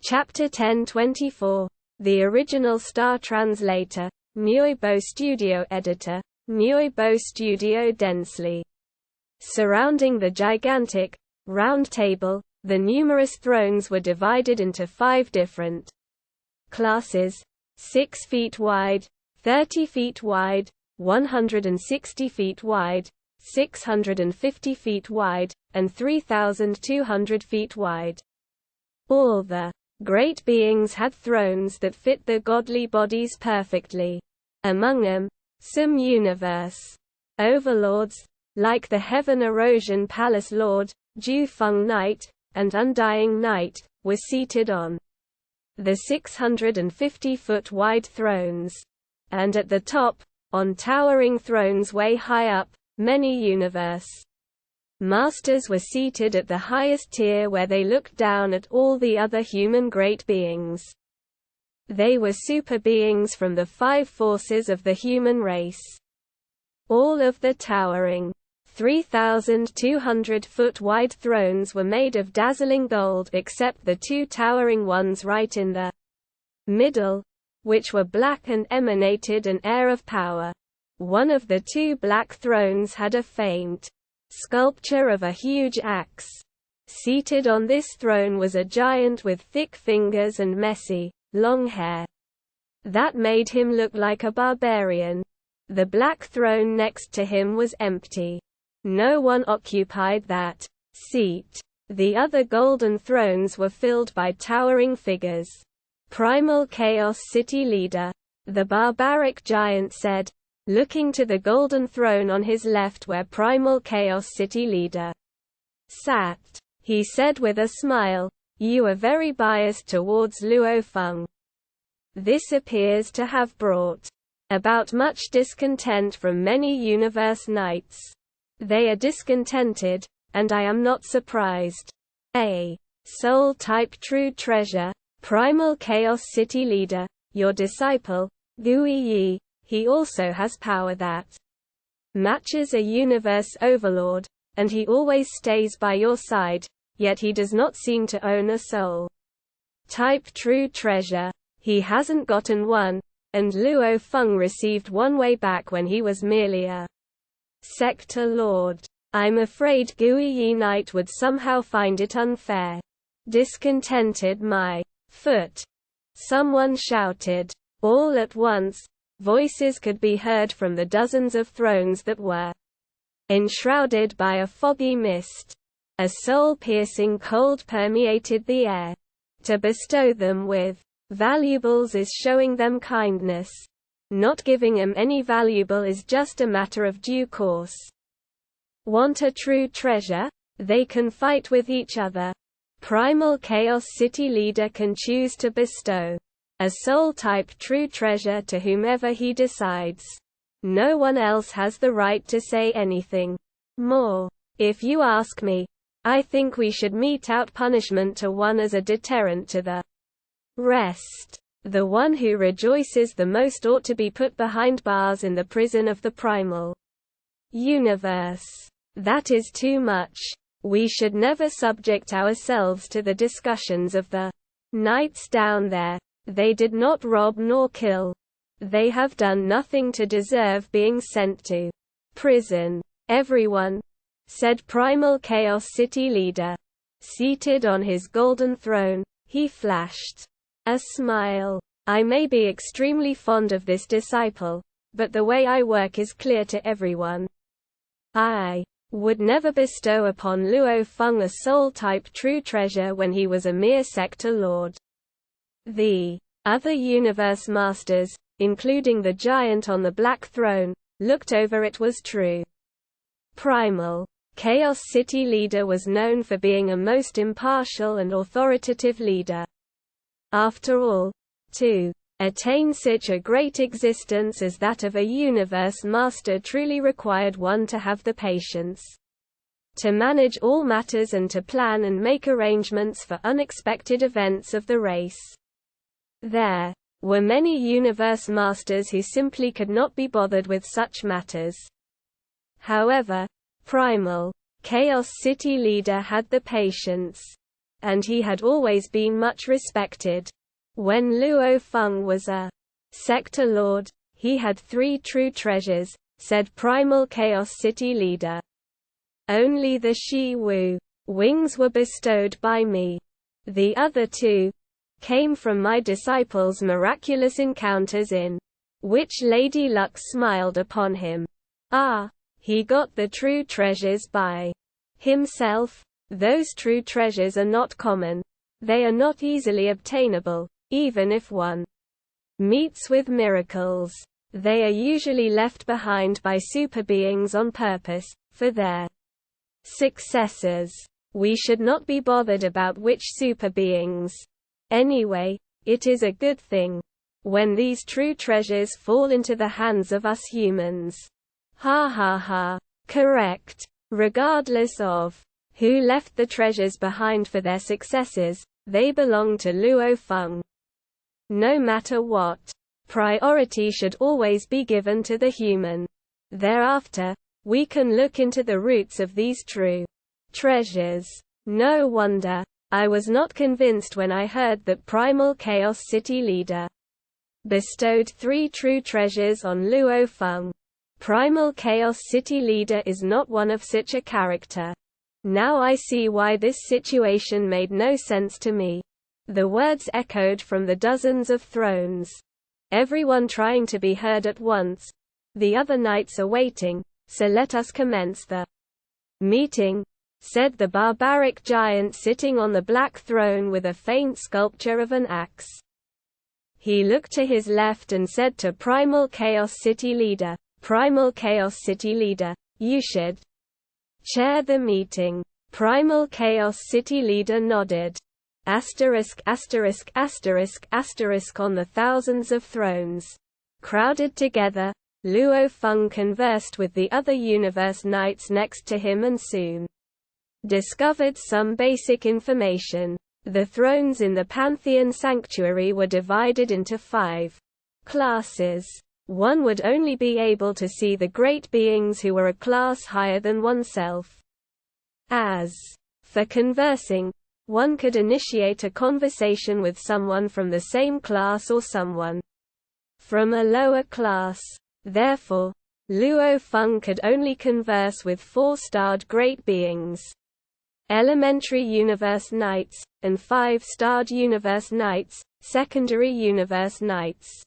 Chapter 10:24. The original Star Translator, Nyoibo Studio Editor, Nyoibo Studio Densely. Surrounding the gigantic, round table, the numerous thrones were divided into 5 different classes: 6 feet wide, 30 feet wide, 160 feet wide, 650 feet wide, and 3,200 feet wide. All the great beings had thrones that fit the godly bodies perfectly. Among them, some universe overlords, like the Heaven Erosion Palace Lord, Ju Feng Knight, and Undying Knight, were seated on the 650-foot wide thrones. And at the top, on towering thrones way high up, many universe masters were seated at the highest tier where they looked down at all the other human great beings. They were super beings from the 5 forces of the human race. All of the towering 3,200-foot wide thrones were made of dazzling gold except the 2 towering ones right in the middle, which were black and emanated an air of power. One of the 2 black thrones had a faint sculpture of a huge axe. Seated on this throne was a giant with thick fingers and messy, long hair. That made him look like a barbarian. The black throne next to him was empty. No one occupied that seat. The other golden thrones were filled by towering figures. Primal Chaos City Leader, the barbaric giant said, looking to the golden throne on his left where Primal Chaos City Leader sat. He said with a smile, "You are very biased towards Luo Feng. This appears to have brought about much discontent from many universe knights. They are discontented, and I am not surprised. A soul-type true treasure, Primal Chaos City Leader, your disciple, Gui Yi, he also has power that matches a universe overlord, and he always stays by your side, yet he does not seem to own a soul. Type true treasure. He hasn't gotten one, and Luo Feng received one way back when he was merely a sector lord. I'm afraid Gui Yi Knight would somehow find it unfair. Discontented my foot." Someone shouted. All at once, voices could be heard from the dozens of thrones that were enshrouded by a foggy mist. A soul-piercing cold permeated the air. To bestow them with valuables is showing them kindness. Not giving them any valuable is just a matter of due course. Want a true treasure? They can fight with each other. Primal Chaos City Leader can choose to bestow a soul-type true treasure to whomever he decides. No one else has the right to say anything more. If you ask me, I think we should mete out punishment to one as a deterrent to the rest. The one who rejoices the most ought to be put behind bars in the prison of the primal universe. That is too much. We should never subject ourselves to the discussions of the knights down there. They did not rob nor kill. They have done nothing to deserve being sent to prison. Everyone, said Primal Chaos City Leader. Seated on his golden throne, he flashed a smile. I may be extremely fond of this disciple, but the way I work is clear to everyone. I would never bestow upon Luo Feng a soul-type true treasure when he was a mere sector lord. The other universe masters, including the giant on the black throne, looked over. It was true. Primal Chaos City Leader was known for being a most impartial and authoritative leader. After all, to attain such a great existence as that of a universe master truly required one to have the patience to manage all matters and to plan and make arrangements for unexpected events of the race. There were many universe masters who simply could not be bothered with such matters. However, Primal Chaos City Leader had the patience and he had always been much respected. When Luo Feng was a sector lord, he had 3 true treasures, said Primal Chaos City leader. Only the Shi Wu wings were bestowed by me. The other 2 came from my disciples' miraculous encounters in which Lady Luck smiled upon him. Ah, he got the true treasures by himself. Those true treasures are not common. They are not easily obtainable, even if one meets with miracles. They are usually left behind by superbeings on purpose, for their successors. We should not be bothered about which superbeings. Anyway, it is a good thing when these true treasures fall into the hands of us humans. Ha ha ha. Correct. Regardless of who left the treasures behind for their successors, they belong to Luo Feng. No matter what, priority should always be given to the human. Thereafter, we can look into the roots of these true treasures. No wonder I was not convinced when I heard that Primal Chaos City leader bestowed 3 true treasures on Luo Feng. Primal Chaos City leader is not one of such a character. Now I see why this situation made no sense to me. The words echoed from the dozens of thrones. Everyone trying to be heard at once. The other knights are waiting, so let us commence the meeting, said the barbaric giant sitting on the black throne with a faint sculpture of an axe. He looked to his left and said to Primal Chaos City leader, Primal Chaos City leader, you should chair the meeting. Primal Chaos City leader nodded. Asterisk asterisk asterisk asterisk on the thousands of thrones crowded together, Luo Feng conversed with the other universe knights next to him and soon discovered some basic information. The thrones in the Pantheon Sanctuary were divided into 5 classes. One would only be able to see the great beings who were a class higher than oneself. As for conversing, one could initiate a conversation with someone from the same class or someone from a lower class. Therefore, Luo Feng could only converse with 4-starred great beings, elementary universe knights, and 5-starred universe knights, secondary universe knights.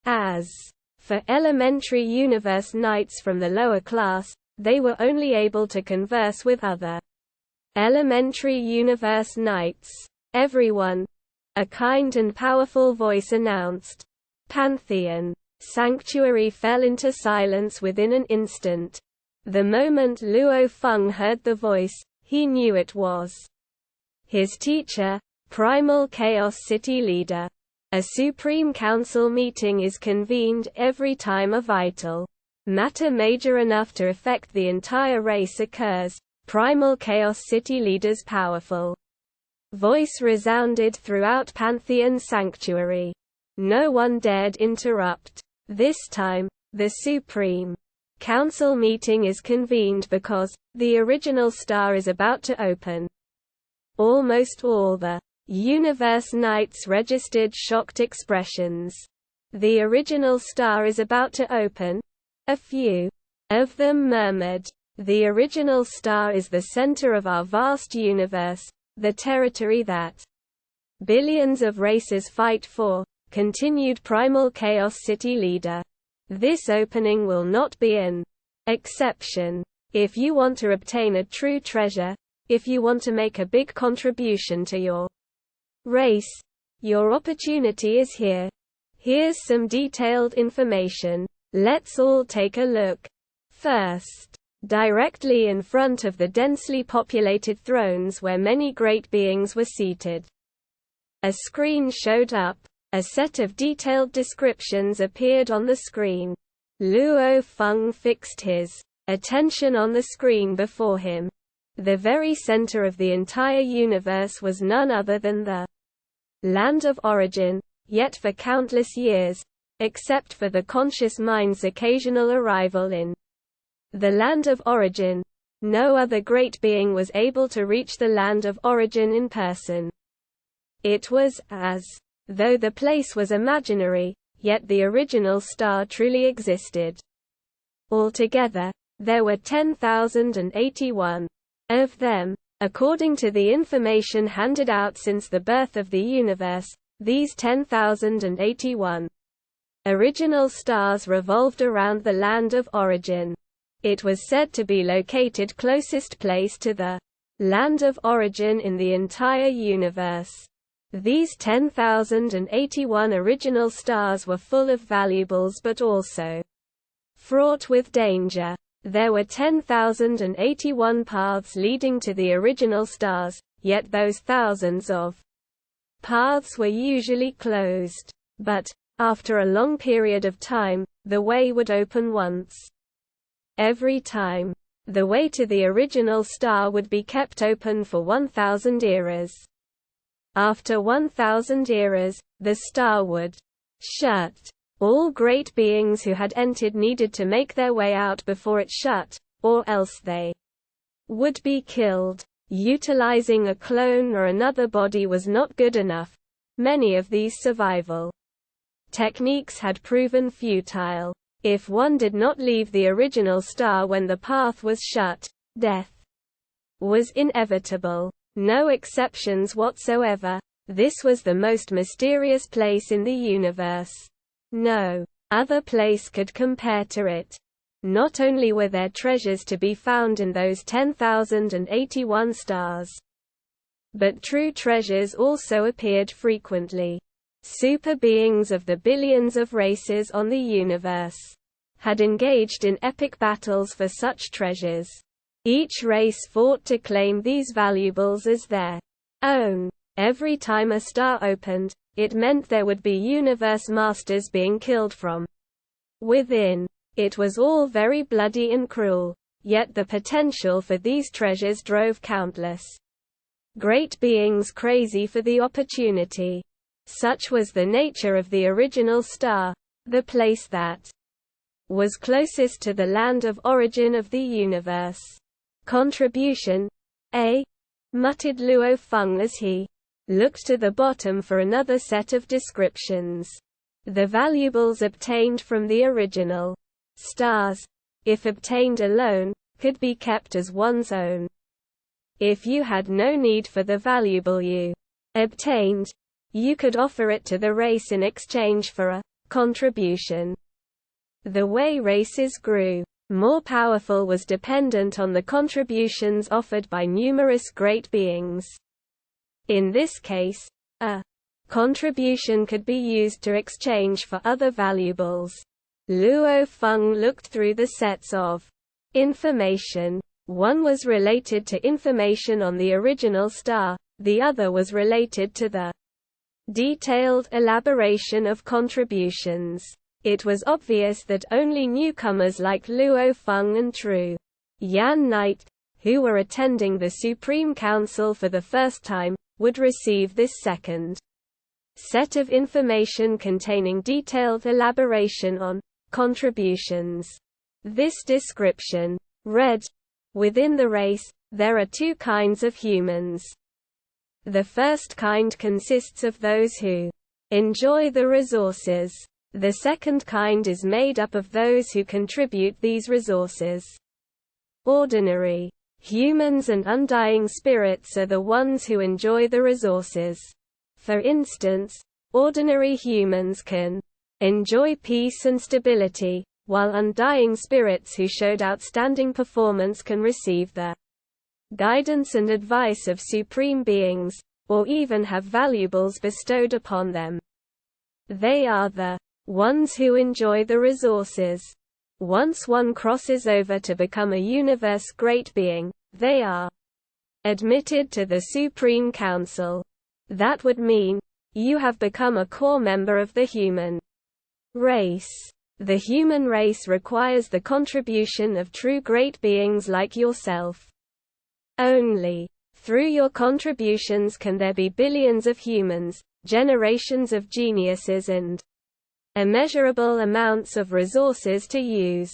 As for elementary universe knights from the lower class, they were only able to converse with other elementary universe knights. Everyone, a kind and powerful voice announced. Pantheon Sanctuary fell into silence within an instant. The moment Luo Feng heard the voice, he knew it was his teacher, Primal Chaos City leader. A Supreme Council meeting is convened every time a vital matter major enough to affect the entire race occurs. Primal Chaos City leader's powerful voice resounded throughout Pantheon Sanctuary. No one dared interrupt. This time, the Supreme Council meeting is convened because the original star is about to open. Almost all the Universe Knights registered shocked expressions. The original star is about to open? A few of them murmured. The original star is the center of our vast universe, the territory that billions of races fight for, continued Primal Chaos City leader. This opening will not be an exception. If you want to obtain a true treasure, if you want to make a big contribution to your race, your opportunity is here. Here's some detailed information. Let's all take a look. First, directly in front of the densely populated thrones where many great beings were seated, a screen showed up. A set of detailed descriptions appeared on the screen. Luo Feng fixed his attention on the screen before him. The very center of the entire universe was none other than the land of origin, yet for countless years, except for the conscious mind's occasional arrival in the land of origin, No other great being was able to reach the land of origin in person. It was as though the place was imaginary, yet the original star truly existed. Altogether, there were 10,081 of them. According to the information handed out since the birth of the universe, these 10,081 original stars revolved around the land of origin. It was said to be located closest place to the land of origin in the entire universe. These 10,081 original stars were full of valuables but also fraught with danger. There were 10,081 paths leading to the original stars, yet those thousands of paths were usually closed. But, after a long period of time, the way would open once. Every time. The way to the original star would be kept open for 1,000 eras. After 1,000 eras, the star would shut. All great beings who had entered needed to make their way out before it shut, or else they would be killed. Utilizing a clone or another body was not good enough. Many of these survival techniques had proven futile. If one did not leave the original star when the path was shut, death was inevitable. No exceptions whatsoever. This was the most mysterious place in the universe. No other place could compare to it. Not only were there treasures to be found in those 10,081 stars, but true treasures also appeared frequently. Super beings of the billions of races on the universe had engaged in epic battles for such treasures. Each race fought to claim these valuables as their own. Every time a star opened, it meant there would be universe masters being killed from within. It was all very bloody and cruel, yet the potential for these treasures drove countless great beings crazy for the opportunity. Such was the nature of the original star, the place that was closest to the land of origin of the universe. Contribution, muttered Luo Feng as he looked to the bottom for another set of descriptions. The valuables obtained from the original stars, if obtained alone, could be kept as one's own. If you had no need for the valuable you obtained, you could offer it to the race in exchange for a contribution. The way races grew more powerful was dependent on the contributions offered by numerous great beings. In this case, a contribution could be used to exchange for other valuables. Luo Feng looked through the sets of information. One was related to information on the original star, the other was related to the detailed elaboration of contributions. It was obvious that only newcomers like Luo Feng and True Yan Knight, who were attending the Supreme Council for the first time, would receive this second set of information containing detailed elaboration on contributions. This description read, "Within the race, there are two kinds of humans. The first kind consists of those who enjoy the resources. The second kind is made up of those who contribute these resources. Ordinary humans and undying spirits are the ones who enjoy the resources. For instance, ordinary humans can enjoy peace and stability, while undying spirits who showed outstanding performance can receive the guidance and advice of supreme beings, or even have valuables bestowed upon them. They are the ones who enjoy the resources. Once one crosses over to become a universe great being, they are admitted to the Supreme Council. That would mean, you have become a core member of the human race. The human race requires the contribution of true great beings like yourself. Only through your contributions can there be billions of humans, generations of geniuses and immeasurable amounts of resources to use.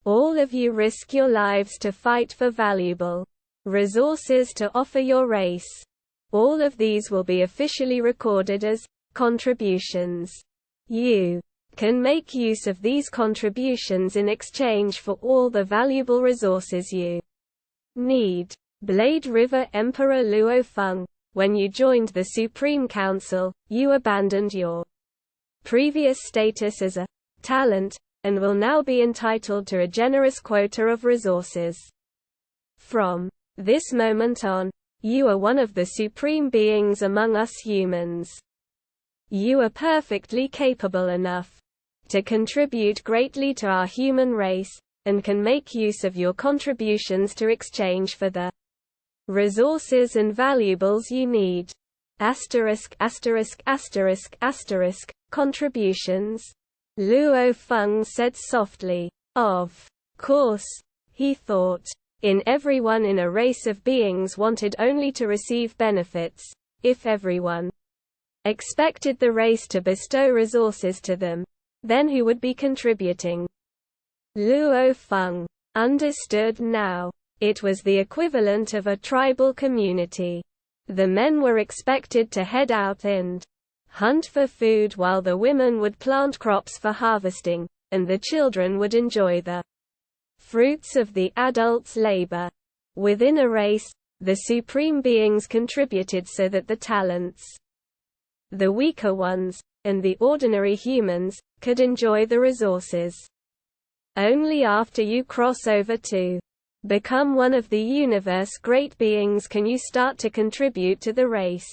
All of you risk your lives to fight for valuable resources to offer your race. All of these will be officially recorded as contributions. You can make use of these contributions in exchange for all the valuable resources you need. Blade River Emperor Luo Feng, when you joined the Supreme Council, you abandoned your previous status as a talent, and will now be entitled to a generous quota of resources. From this moment on, you are one of the supreme beings among us humans. You are perfectly capable enough to contribute greatly to our human race, and can make use of your contributions to exchange for the resources and valuables you need. Contributions. Luo Feng said softly. Of course, he thought. Everyone in a race of beings wanted only to receive benefits. If everyone expected the race to bestow resources to them, then who would be contributing? Luo Feng understood now. It was the equivalent of a tribal community. The men were expected to head out and hunt for food while the women would plant crops for harvesting, and the children would enjoy the fruits of the adults' labor. Within a race, the supreme beings contributed so that the talents, the weaker ones, and the ordinary humans, could enjoy the resources. Only after you cross over to become one of the universe's great beings can you start to contribute to the race.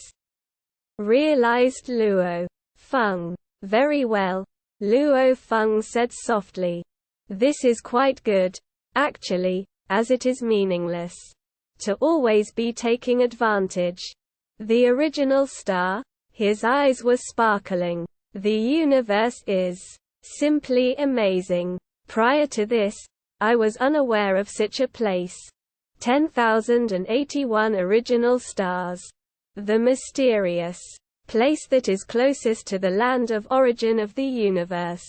Realized Luo Feng. Very well, Luo Feng said softly. This is quite good, actually, as it is meaningless to always be taking advantage. The original star? His eyes were sparkling. The universe is simply amazing. Prior to this, I was unaware of such a place. 10,081 original stars. The mysterious place that is closest to the land of origin of the universe.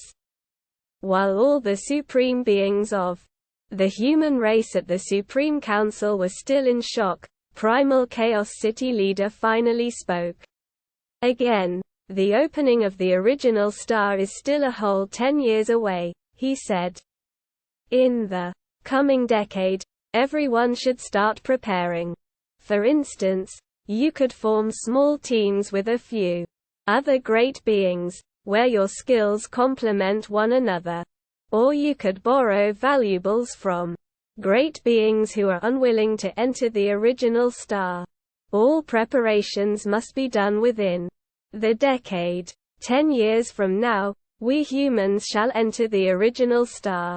While all the supreme beings of the human race at the Supreme Council were still in shock, Primal Chaos City leader finally spoke. Again, the opening of the original star is still a whole 10 years away, he said. In the coming decade, everyone should start preparing. For instance, you could form small teams with a few other great beings, where your skills complement one another. Or you could borrow valuables from great beings who are unwilling to enter the original star. All preparations must be done within the decade. 10 years from now, we humans shall enter the original star.